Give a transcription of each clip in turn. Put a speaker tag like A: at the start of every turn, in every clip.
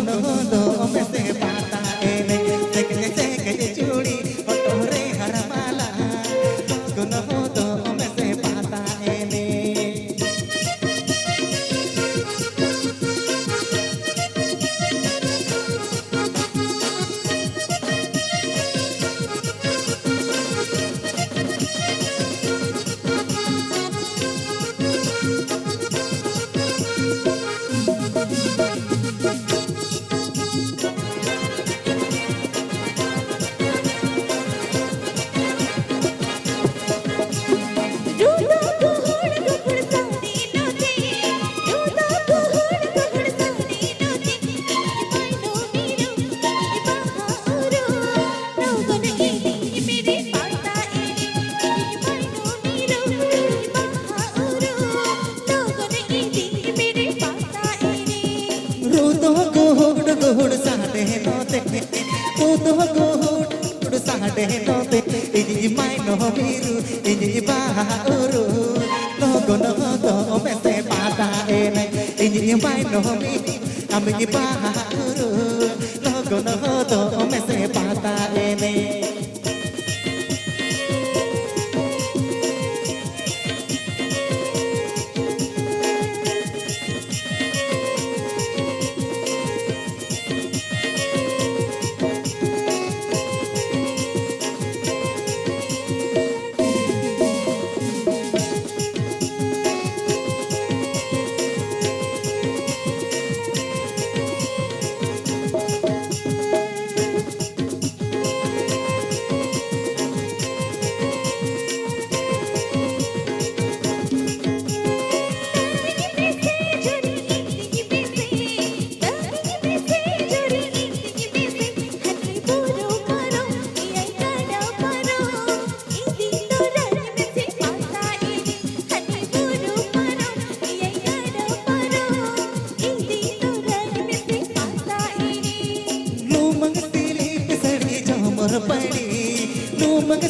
A: gono do me se pata ene seke churi otore haramala gono do me se pata ene Kuhud sahde note, kuhud sahde note. Ini mai no biru, ini bahauru. Logo no do me se pata ene. Ini mai no biru, kami bahauru. Logo no do me se pata ene.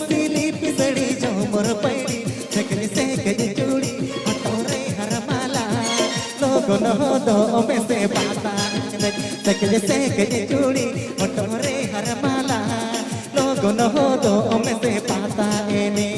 A: Silip sadi jomor padi sekali curi atore haramala logo no do me se pata sekali curi atore haramala logo no do me se pata ini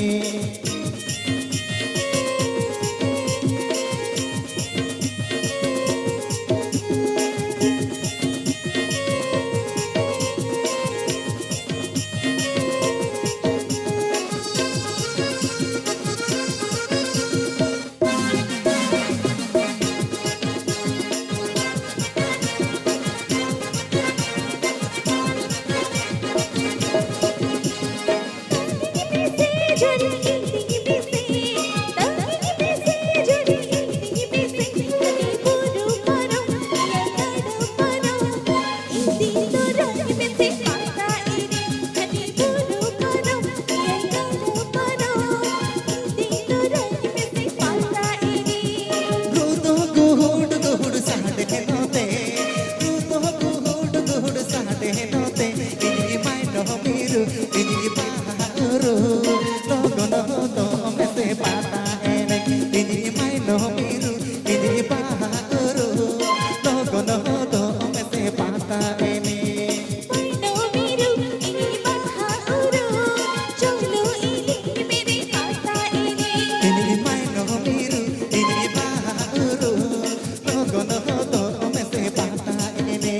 A: ini bahauru logo no do me se pata ene ini mai no biru ini bahauru logo no do me se pata ene
B: mai no biru ini bahauru cholo ini mere pata ene
A: ini mai no biru ini bahauru logo no do me se pata ene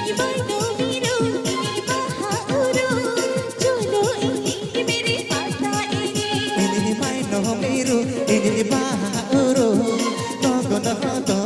B: ini mai no biru ini bahauru
A: ini mai no biru ini bahauru logo no do